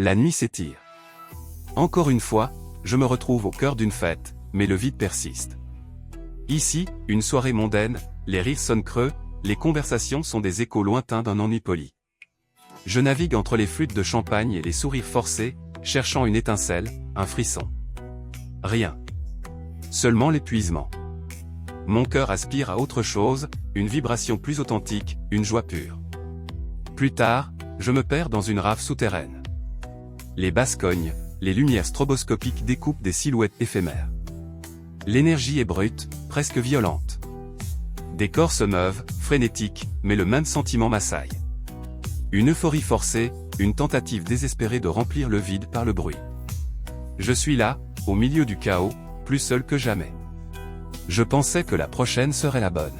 La nuit s'étire. Encore une fois, je me retrouve au cœur d'une fête, mais le vide persiste. Ici, une soirée mondaine, les rires sonnent creux, les conversations sont des échos lointains d'un ennui poli. Je navigue entre les flûtes de champagne et les sourires forcés, cherchant une étincelle, un frisson. Rien. Seulement l'épuisement. Mon cœur aspire à autre chose, une vibration plus authentique, une joie pure. Plus tard, je me perds dans une rave souterraine. Les basses cognent, les lumières stroboscopiques découpent des silhouettes éphémères. L'énergie est brute, presque violente. Des corps se meuvent, frénétiques, mais le même sentiment m'assaille. Une euphorie forcée, une tentative désespérée de remplir le vide par le bruit. Je suis là, au milieu du chaos, plus seul que jamais. Je pensais que la prochaine serait la bonne.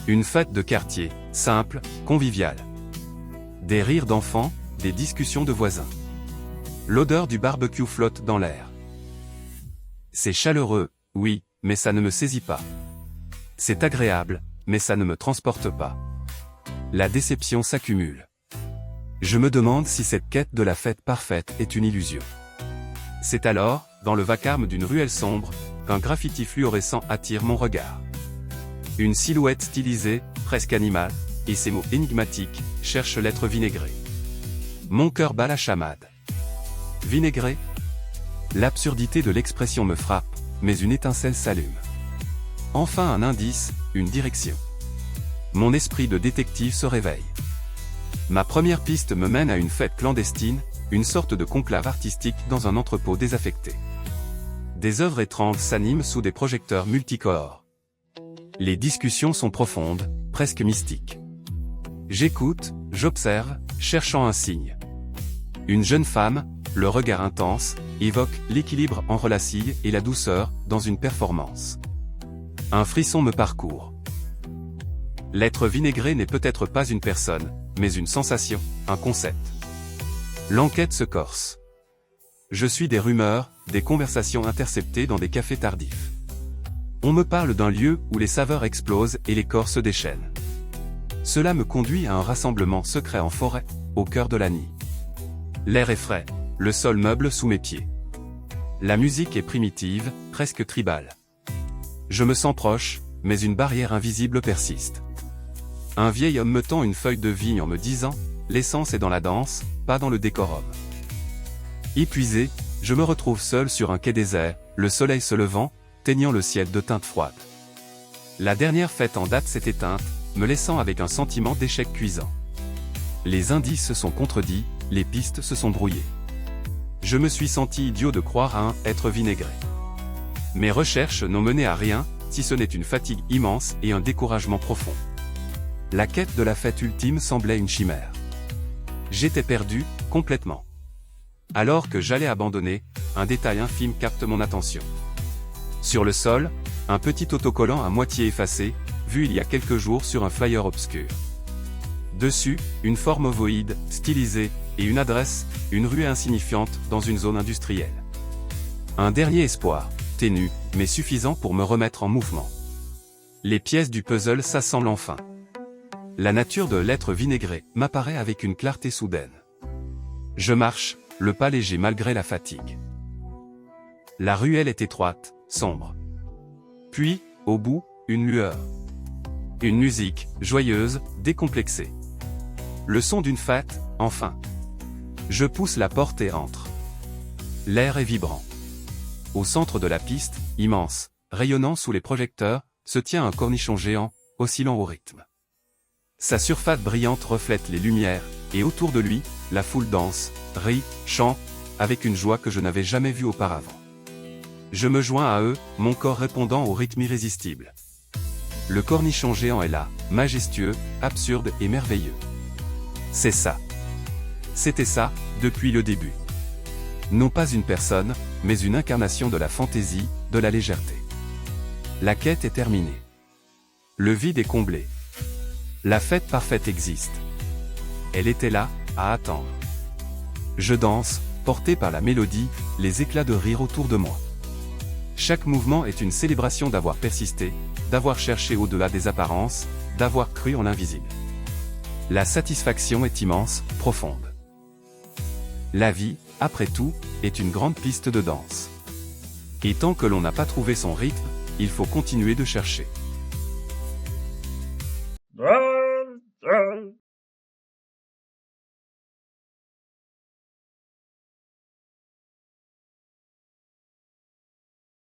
Une fête de quartier, simple, conviviale. Des rires d'enfants, des discussions de voisins. L'odeur du barbecue flotte dans l'air. C'est chaleureux, oui, mais ça ne me saisit pas. C'est agréable, mais ça ne me transporte pas. La déception s'accumule. Je me demande si cette quête de la fête parfaite est une illusion. C'est alors, dans le vacarme d'une ruelle sombre, qu'un graffiti fluorescent attire mon regard. Une silhouette stylisée, presque animale, et ces mots énigmatiques, cherchent l'être vinaigré. Mon cœur bat la chamade. Vinaigré? L'absurdité de l'expression me frappe, mais une étincelle s'allume. Enfin un indice, une direction. Mon esprit de détective se réveille. Ma première piste me mène à une fête clandestine, une sorte de conclave artistique dans un entrepôt désaffecté. Des œuvres étranges s'animent sous des projecteurs multicolores. Les discussions sont profondes, presque mystiques. J'écoute, j'observe, cherchant un signe. Une jeune femme, le regard intense, évoque l'équilibre entre la scie et la douceur dans une performance. Un frisson me parcourt. L'être vinaigré n'est peut-être pas une personne, mais une sensation, un concept. L'enquête se corse. Je suis des rumeurs, des conversations interceptées dans des cafés tardifs. On me parle d'un lieu où les saveurs explosent et les corps se déchaînent. Cela me conduit à un rassemblement secret en forêt, au cœur de la nuit. L'air est frais, le sol meuble sous mes pieds. La musique est primitive, presque tribale. Je me sens proche, mais une barrière invisible persiste. Un vieil homme me tend une feuille de vigne en me disant « L'essence est dans la danse, pas dans le décorum ». Épuisé, je me retrouve seul sur un quai désert, le soleil se levant, teignant le ciel de teintes froides. La dernière fête en date s'est éteinte, me laissant avec un sentiment d'échec cuisant. Les indices se sont contredits, les pistes se sont brouillées. Je me suis senti idiot de croire à un être vinaigré. Mes recherches n'ont mené à rien, si ce n'est une fatigue immense et un découragement profond. La quête de la fête ultime semblait une chimère. J'étais perdu, complètement. Alors que j'allais abandonner, un détail infime capte mon attention. Sur le sol, un petit autocollant à moitié effacé, vu il y a quelques jours sur un flyer obscur. Dessus, une forme ovoïde, stylisée, et une adresse, une rue insignifiante dans une zone industrielle. Un dernier espoir, ténu, mais suffisant pour me remettre en mouvement. Les pièces du puzzle s'assemblent enfin. La nature de l'être vinaigré m'apparaît avec une clarté soudaine. Je marche, le pas léger malgré la fatigue. La ruelle est étroite, sombre. Puis, au bout, une lueur. Une musique, joyeuse, décomplexée. Le son d'une fête, enfin. Je pousse la porte et entre. L'air est vibrant. Au centre de la piste, immense, rayonnant sous les projecteurs, se tient un cornichon géant, oscillant au rythme. Sa surface brillante reflète les lumières, et autour de lui, la foule danse, rit, chante, avec une joie que je n'avais jamais vue auparavant. Je me joins à eux, mon corps répondant au rythme irrésistible. Le cornichon géant est là, majestueux, absurde et merveilleux. C'est ça. C'était ça, depuis le début. Non pas une personne, mais une incarnation de la fantaisie, de la légèreté. La quête est terminée. Le vide est comblé. La fête parfaite existe. Elle était là, à attendre. Je danse, porté par la mélodie, les éclats de rire autour de moi. Chaque mouvement est une célébration d'avoir persisté, d'avoir cherché au-delà des apparences, d'avoir cru en l'invisible. La satisfaction est immense, profonde. La vie, après tout, est une grande piste de danse. Et tant que l'on n'a pas trouvé son rythme, il faut continuer de chercher.